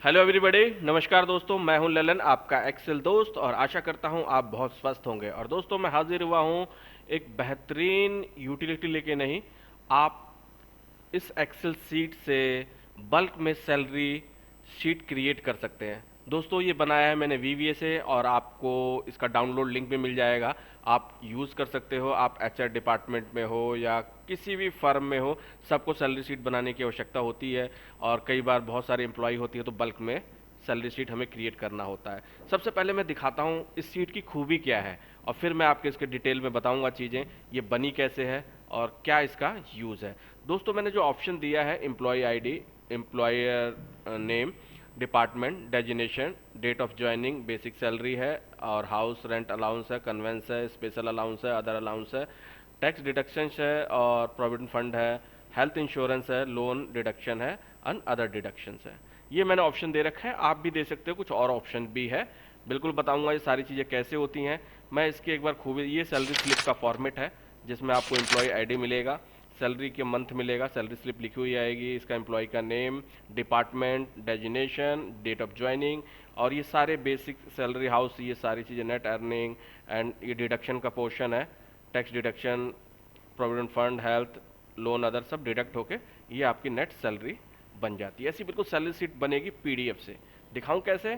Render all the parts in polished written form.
Hello everybody, नमस्कार दोस्तों। मैं हूं ललन, आपका एक्सेल दोस्त, और आशा करता हूं आप बहुत स्वस्थ होंगे। और दोस्तों, मैं हाजिर हुआ हूं एक बेहतरीन यूटिलिटी लेके। नहीं, आप इस एक्सेल सीट से बल्क में सैलरी शीट क्रिएट कर सकते हैं। दोस्तों, ये बनाया है मैंने वीवीए से, और आपको इसका डाउनलोड लिंक भी मिल जाएगा। आप यूज़ कर सकते हो। आप एचआर डिपार्टमेंट में हो या किसी भी फर्म में हो, सबको सैलरी शीट बनाने की आवश्यकता होती है। और कई बार बहुत सारे एम्प्लॉय होती है, तो बल्क में सैलरी शीट हमें क्रिएट करना होता है। सबसे पहले मैं दिखाता हूँ इस शीट की खूबी क्या है, और फिर मैं आपके इसके डिटेल में बताऊंगा चीज़ें, ये बनी कैसे है और क्या इसका यूज़ है। दोस्तों, मैंने जो ऑप्शन दिया है, employee ID, employer name, department, designation, date of joining, basic salary है, और हाउस रेंट अलाउंस है, कन्वेंस है, स्पेशल अलाउंस है, अदर अलाउंस है, टैक्स डिडक्शंस है, और प्रोविडेंट फंड है, हेल्थ इंश्योरेंस है, लोन डिडक्शन है, एंड अदर डिडक्शंस है। ये मैंने ऑप्शन दे रखा है, आप भी दे सकते हो, कुछ और ऑप्शन भी है। बिल्कुल बताऊंगा ये सारी चीज़ें कैसे होती हैं। मैं इसकी एक बार खूबी, ये सैलरी स्लिप का फॉर्मेट है, जिसमें आपको एम्प्लॉय आईडी मिलेगा, सैलरी के मंथ मिलेगा, सैलरी स्लिप लिखी हुई आएगी, इसका एम्प्लॉय का name, department, designation, date of joining, और ये सारे बेसिक सैलरी, हाउस, ये सारी चीज़ें, नेट अर्निंग, एंड ये डिडक्शन का पोर्शन है, tax deduction, provident fund, health, loan, other सब डिडक्ट होके ये आपकी नेट सैलरी बन जाती है। ऐसी बिल्कुल सैलरी शीट बनेगी पीडीएफ से। दिखाऊं कैसे?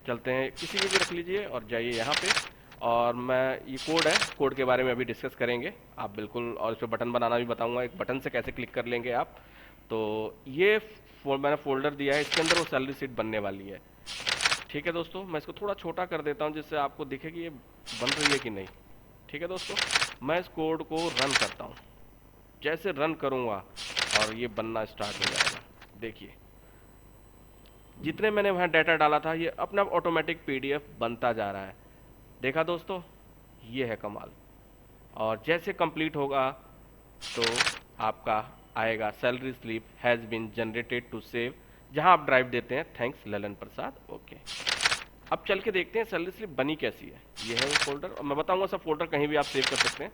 चलते हैं, किसी भी रख लीजिए और जाइए यहाँ पे। और मैं, ये कोड है, कोड के बारे में अभी डिस्कस करेंगे आप बिल्कुल, और इस पर बटन बनाना भी बताऊंगा, एक बटन से कैसे क्लिक कर लेंगे आप। तो ये मैंने फोल्डर दिया है, इसके अंदर वो सैलरी शीट बनने वाली है। ठीक है दोस्तों, मैं इसको थोड़ा छोटा कर देता हूँ जिससे आपको दिखे कि ये बन रही है कि नहीं। ठीक है दोस्तों, मैं इस कोड को रन करता हूँ। जैसे रन करूँगा और ये बनना स्टार्ट हो जाएगा, देखिए जितने मैंने वहाँ डाटा डाला था, ये अपना ऑटोमेटिक पीडीएफ बनता जा रहा है। देखा दोस्तों, ये है कमाल। और जैसे कंप्लीट होगा तो आपका आएगा, salary slip has been generated to save, जहाँ आप ड्राइव देते हैं, थैंक्स ललन प्रसाद, ओके। अब चल के देखते हैं सैलरी स्लिप बनी कैसी है। ये है वो फोल्डर, और मैं बताऊंगा सब फोल्डर कहीं भी आप सेव कर सकते हैं,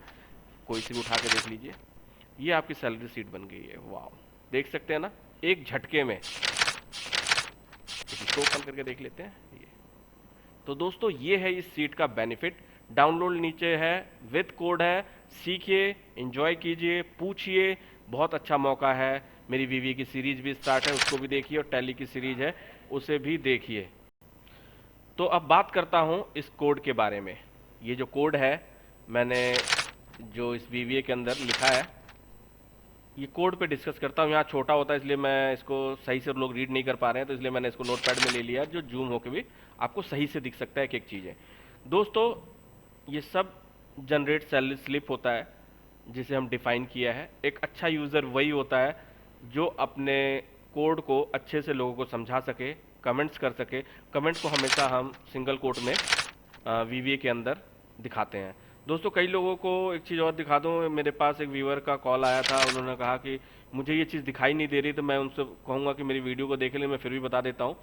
कोई सी भी उठा के देख लीजिए। ये आपकी सैलरी शीट बन गई है, वाह! देख सकते हैं ना, एक झटके में। इसको ओपन करके देख लेते हैं ये। तो दोस्तों, ये है इस सीट का बेनिफिट। डाउनलोड नीचे है, विद कोड है, सीखिए, एंजॉय कीजिए, पूछिए। बहुत अच्छा मौका है। मेरी वीवी की सीरीज भी स्टार्ट है, उसको भी देखिए, और टैली की सीरीज है, उसे भी देखिए। तो अब बात करता हूँ इस कोड के बारे में। ये जो कोड है, मैंने जो इस वीवीए के अंदर लिखा है, ये कोड पे डिस्कस करता हूँ। यहाँ छोटा होता है, इसलिए मैं इसको सही से लोग रीड नहीं कर पा रहे हैं, तो इसलिए मैंने इसको नोटपैड में ले लिया, जो जूम होकर भी आपको सही से दिख सकता है एक एक चीज़ें। दोस्तों, ये सब जनरेट सैलरी स्लिप होता है, जिसे हम डिफाइन किया है। एक अच्छा यूज़र वही होता है जो अपने कोड को अच्छे से लोगों को समझा सके, कमेंट्स कर सके। कमेंट्स को हमेशा हम सिंगल कोट में वीवीए के अंदर दिखाते हैं। दोस्तों, कई लोगों को एक चीज़ और दिखा दूँ, मेरे पास एक व्यूअर का कॉल आया था, उन्होंने कहा कि मुझे ये चीज़ दिखाई नहीं दे रही, तो मैं उनसे कहूँगा कि मेरी वीडियो को देख लें, मैं फिर भी बता देता हूँ।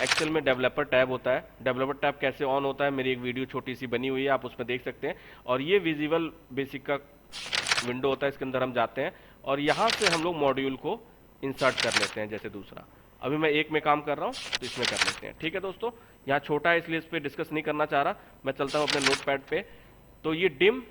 एक्सेल में डेवलपर टैब होता है, डेवलपर टैब कैसे ऑन होता है, मेरी एक वीडियो छोटी सी बनी हुई है, आप उसमें देख सकते हैं। और ये विजिबल बेसिक का विंडो होता है, इसके अंदर हम जाते हैं, और यहाँ से हम लोग मॉड्यूल को इंसर्ट कर लेते हैं। जैसे दूसरा, अभी मैं एक में काम कर रहा हूँ, तो इसमें कर लेते हैं। ठीक है दोस्तों, यहाँ छोटा है इसलिए इस पर डिस्कस नहीं करना चाह रहा, मैं चलता हूँ अपने नोटपैड पे। तो ये डिम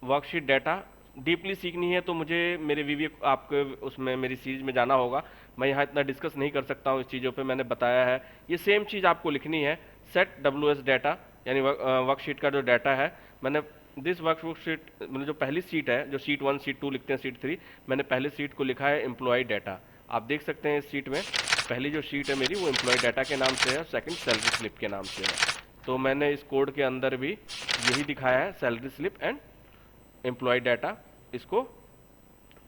वर्कशीट डाटा डीपली सीखनी है, तो मुझे मेरे वीवी आपके उसमें मेरी सीरीज में जाना होगा। मैं यहाँ इतना डिस्कस नहीं कर सकता हूँ इस चीज़ों पे, मैंने बताया है। ये सेम चीज़ आपको लिखनी है, सेट डब्ल्यू डाटा, यानी वर्कशीट का जो डाटा है। मैंने दिस वर्कशीट, मैंने जो पहली सीट है, जो सीट 1, सीट 2 लिखते हैं, सीट 3, मैंने पहली सीट को लिखा है एम्प्लॉय डाटा। आप देख सकते हैं इस सीट में पहली जो सीट है मेरी, वो एम्प्लॉय डाटा के नाम से है, सेकंड सैलरी स्लिप के नाम से है। तो मैंने इस कोड के अंदर भी यही दिखाया है, salary slip and employee data. इसको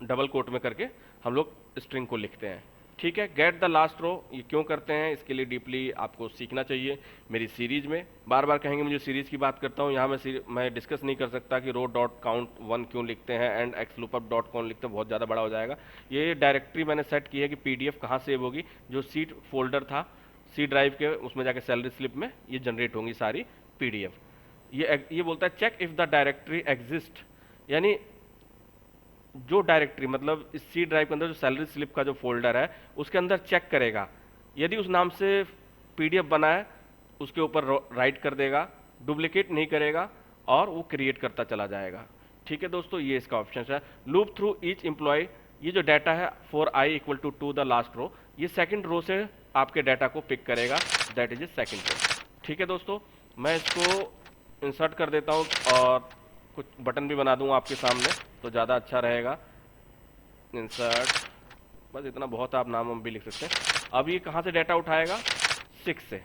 डबल कोट में करके हम लोग स्ट्रिंग को लिखते हैं। ठीक है, गेट द लास्ट रो, ये क्यों करते हैं, इसके लिए डीपली आपको सीखना चाहिए। मेरी सीरीज में बार बार कहेंगे मुझे सीरीज की बात करता हूँ, यहाँ मैं डिस्कस नहीं कर सकता कि रो डॉट काउंट 1 क्यों लिखते हैं, and x lookup dot cone लिखते हैं, बहुत ज़्यादा बड़ा हो जाएगा। ये डायरेक्टरी मैंने सेट की है कि पीडीएफ कहाँ सेव होगी, जो सीट फोल्डर था सी ड्राइव के, उसमें जाके सैलरी स्लिप में ये जनरेट होंगी सारी पीडीएफ। ये बोलता है check if the directory exist, यानी जो डायरेक्टरी, मतलब इस सी ड्राइव के अंदर जो सैलरी स्लिप का जो फोल्डर है, उसके अंदर चेक करेगा यदि उस नाम से पीडीएफ बना है उसके ऊपर राइट कर देगा, डुप्लीकेट नहीं करेगा और वो क्रिएट करता चला जाएगा। ठीक है दोस्तों, ये इसका ऑप्शन है। लूप थ्रू ईच एम्प्लॉय, ये जो डाटा है for I equal to two the last row, ये सेकंड रो से आपके डाटा को पिक करेगा, that is a second row. ठीक है दोस्तों, मैं इसको इंसर्ट कर देता हूँ और कुछ बटन भी बना दूंगा आपके सामने तो ज़्यादा अच्छा रहेगा। इंसर्ट, बस इतना बहुत है, आप नाम हम भी लिख सकते हैं। अब ये कहाँ से डाटा उठाएगा? 6 से।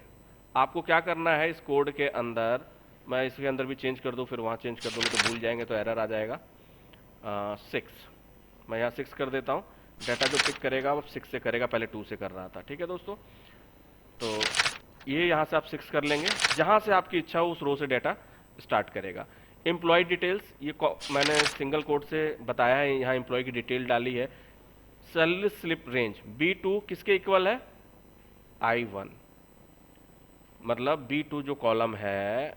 आपको क्या करना है इस कोड के अंदर, मैं इसके अंदर भी चेंज कर दूँ, फिर वहाँ चेंज कर दूँगी तो भूल जाएंगे तो एरर आ जाएगा। 6, मैं यहाँ 6 कर देता हूँ। डाटा जो पिक करेगा वो 6 से करेगा, पहले 2 से कर रहा था। ठीक है दोस्तों, तो ये यहाँ से आप 6 कर लेंगे, जहाँ से आपकी इच्छा हो उस रो से डाटा स्टार्ट करेगा। एम्प्लॉय डिटेल्स, ये मैंने सिंगल कोड से बताया है, यहाँ एम्प्लॉय की डिटेल डाली है। सैलरी स्लिप रेंज B2 किसके इक्वल है? I1, मतलब B2 जो कॉलम है,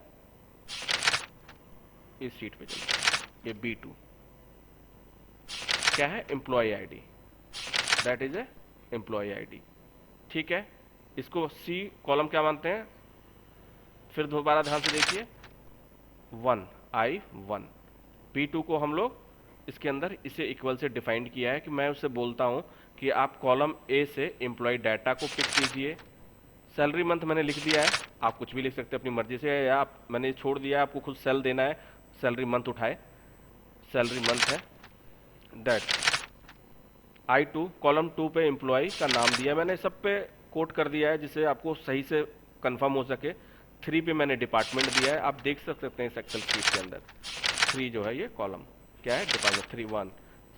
इस शीट पे चलिए, ये B2 क्या है? Employee ID, that is a employee ID. ठीक है, इसको C कॉलम क्या मानते हैं? फिर दोबारा ध्यान से देखिए, 1 B2 को हम लोग इसके अंदर इसे इक्वल से डिफाइंड किया है कि मैं उससे बोलता हूं कि आप कॉलम A से एम्प्लॉय डाटा को पिक कीजिए। सैलरी मंथ मैंने लिख दिया है, आप कुछ भी लिख सकते हैं अपनी मर्जी से, या आप मैंने छोड़ दिया है, आपको खुद सेल देना है, सैलरी मंथ उठाए, सैलरी मंथ है। दैट I2 कॉलम 2 पे एम्प्लॉय का नाम दिया मैंने, सब पे कोट कर दिया है जिससे आपको सही से कंफर्म हो सके। 3 पे मैंने डिपार्टमेंट दिया है, आप देख सकते हैं इस एक्सेल शीट के अंदर। 3 जो है ये कॉलम क्या है? डिपार्टमेंट। 3 1,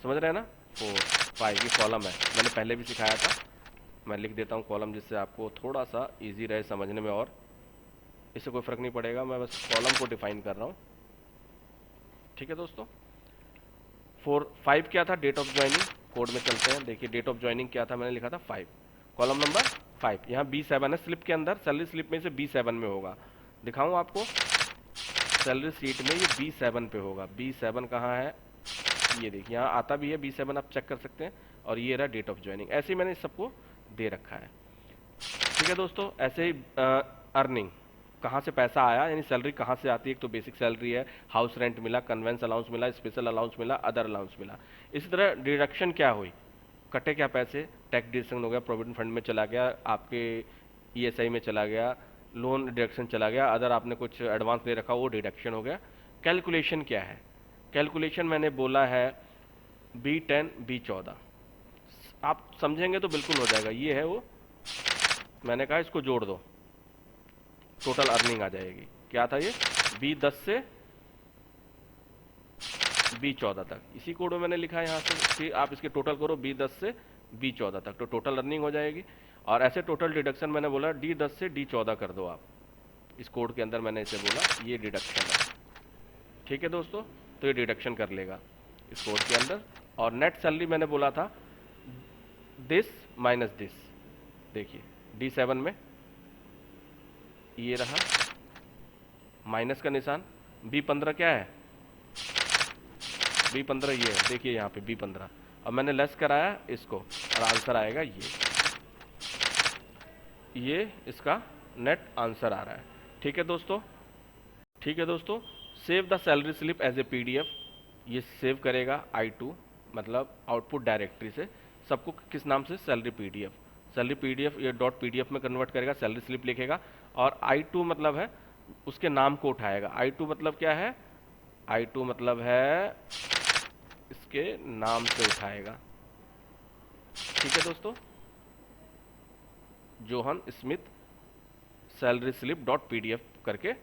समझ रहे हैं ना? 4 5 ये कॉलम है, मैंने पहले भी सिखाया था। मैं लिख देता हूँ कॉलम जिससे आपको थोड़ा सा इजी रहे समझने में, और इससे कोई फर्क नहीं पड़ेगा, मैं बस कॉलम को डिफाइन कर रहा हूँ। ठीक है दोस्तों, 5 क्या था? Date of joining. कोड में चलते हैं, देखिए डेट ऑफ ज्वाइनिंग क्या था, मैंने लिखा था 5, कॉलम नंबर 5। यहाँ B7 है स्लिप के अंदर, सैलरी स्लिप में से B7 में होगा। दिखाऊं आपको, सैलरी शीट में ये B7 पे होगा। B7 कहाँ है? ये देखिए यहाँ आता भी है B7, आप चेक कर सकते हैं। और ये रहा डेट ऑफ ज्वाइनिंग, ऐसे ही मैंने सबको दे रखा है। ठीक है दोस्तों, ऐसे ही अर्निंग, कहाँ से पैसा आया, यानी सैलरी कहाँ से आती है। एक तो बेसिक सैलरी है, हाउस रेंट मिला, कन्वेंस अलाउंस मिला, स्पेशल अलाउंस मिला, अदर अलाउंस मिला। इसी तरह डिडक्शन क्या हुई, कटे क्या पैसे, टैक्स डिडक्शन हो गया, प्रोविडेंट फंड में चला गया, आपके ESI में चला गया, लोन डिडक्शन चला गया, अदर आपने कुछ एडवांस दे रखा वो डिडक्शन हो गया। कैलकुलेशन क्या है? कैलकुलेशन मैंने बोला है B10 B14, आप समझेंगे तो बिल्कुल हो जाएगा। ये है वो, मैंने कहा इसको जोड़ दो, टोटल अर्निंग आ जाएगी। क्या था ये? B10 से B14 तक, इसी कोड में मैंने लिखा है यहाँ से, फिर आप इसके टोटल करो B10 से B14 तक, तो टोटल अर्निंग हो जाएगी। और ऐसे टोटल डिडक्शन मैंने बोला D10 से D14 कर दो आप, इस कोड के अंदर मैंने इसे बोला ये डिडक्शन है। ठीक है दोस्तों, तो ये डिडक्शन कर लेगा इस कोड के अंदर। और नेट सैलरी मैंने बोला था दिस माइनस दिस, देखिए D7 में ये रहा माइनस का निशान। B15 क्या है? B15 ये है, देखिए यहाँ पे B15, अब मैंने लेस कराया इसको और आंसर आएगा ये इसका नेट आंसर आ रहा है। ठीक है दोस्तों, ठीक है दोस्तों, save the salary slip as a PDF, ये सेव करेगा I2, मतलब आउटपुट डायरेक्टरी से सबको किस नाम से? Salary PDF। सैलरी PDF ये .pdf में कन्वर्ट करेगा, सैलरी स्लिप लिखेगा, और I2 मतलब है उसके नाम को उठाएगा। I2 मतलब क्या है? I2 मतलब है इसके नाम से उठाएगा। ठीक है दोस्तों, Johan Smith salary slip .pdf करके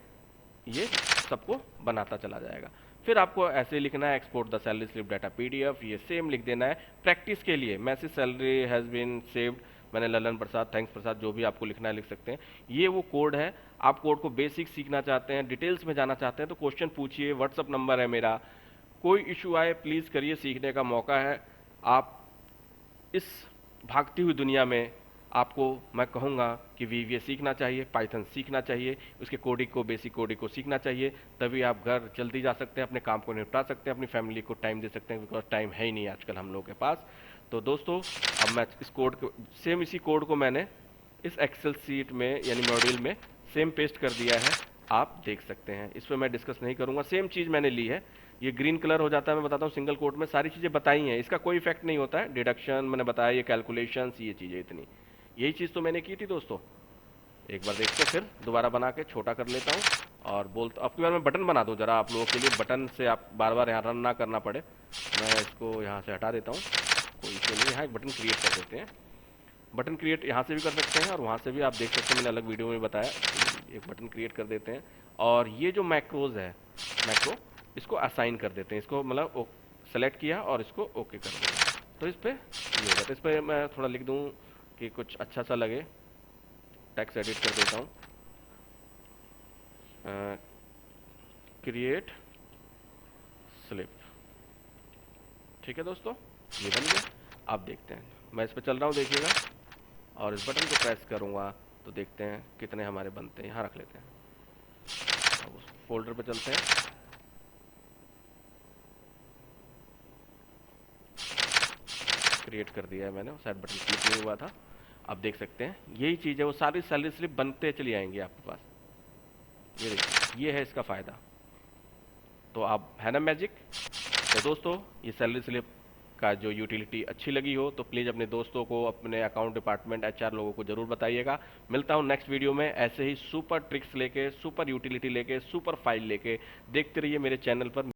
ये सबको बनाता चला जाएगा। फिर आपको ऐसे लिखना है export the salary slip data PDF, ये सेम लिख देना है। प्रैक्टिस के लिए message salary has been saved, मैंने ललन प्रसाद, थैंक्स प्रसाद, जो भी आपको लिखना है लिख सकते हैं। ये वो कोड है, आप कोड को बेसिक सीखना चाहते हैं, डिटेल्स में जाना चाहते हैं तो क्वेश्चन पूछिए, व्हाट्सअप नंबर है मेरा, कोई इशू आए प्लीज़ करिए, सीखने का मौका है। आप इस भागती हुई दुनिया में आपको मैं कहूँगा कि VBA सीखना चाहिए, पाइथन सीखना चाहिए, उसके कोडिंग को, बेसिक कोडिंग को सीखना चाहिए, तभी आप घर जल्दी जा सकते हैं, अपने काम को निपटा सकते हैं, अपनी फैमिली को टाइम दे सकते हैं, बिकॉज टाइम है ही नहीं आजकल हम लोगों के पास। तो दोस्तों अब मैं इस कोड को, सेम इसी कोड को मैंने इस एक्सेल सीट में यानी मॉड्यूल में सेम पेस्ट कर दिया है, आप देख सकते हैं। इस पर मैं डिस्कस नहीं करूंगा, सेम चीज़ मैंने ली है। ये ग्रीन कलर हो जाता है, मैं बताता हूँ सिंगल कोट में सारी चीज़ें बताई हैं, इसका कोई इफेक्ट नहीं होता है। डिडक्शन मैंने बताया, ये कैलकुलेशंस, ये चीज़ें इतनी, यही चीज़ तो मैंने की थी दोस्तों। एक बार देखते फिर दोबारा बना के छोटा कर लेता हूँ और बोलता, अब की बार मैं बटन बना दूँ जरा आप लोगों के लिए, बटन से आप बार बार यहाँ रन ना करना पड़े। मैं इसको यहाँ से हटा देता हूँ, कोई इशू नहीं। यहाँ एक बटन क्रिएट कर देते हैं। बटन क्रिएट यहाँ से भी कर सकते हैं और वहाँ से भी आप देख सकते हैं, मैंने अलग वीडियो में बताया। एक बटन क्रिएट कर देते हैं और ये जो मैक्रोज है, मैक्रो, इसको असाइन कर देते हैं। इसको मतलब सेलेक्ट किया और इसको ओके कर देंगे, तो इस पर ये होगा। तो इस पर मैं थोड़ा लिख दूँ कि कुछ अच्छा सा लगे, टेक्स्ट एडिट कर देता हूँ, क्रिएट स्लिप। ठीक है दोस्तों, ये बन गया। आप देखते हैं, मैं इस पर चल रहा हूँ, देखिएगा, और इस बटन को प्रेस करूँगा तो देखते हैं कितने हमारे बनते हैं। यहाँ रख लेते हैं, अब उस फोल्डर पे चलते हैं। क्रिएट कर दिया है मैंने, शायद बटन क्लिक नहीं हुआ था। आप देख सकते हैं यही चीज़ है, वो सारी सैलरी स्लिप बनते चली आएंगी आपके पास। ये देखिए, ये है इसका फ़ायदा। तो आप, है ना मैजिक। तो दोस्तों, ये सैलरी स्लिप का जो यूटिलिटी अच्छी लगी हो तो प्लीज़ अपने दोस्तों को, अपने अकाउंट डिपार्टमेंट HR लोगों को ज़रूर बताइएगा। मिलता हूँ नेक्स्ट वीडियो में ऐसे ही सुपर ट्रिक्स लेके, सुपर यूटिलिटी लेके, सुपर फाइल लेके। देखते रहिए मेरे चैनल पर।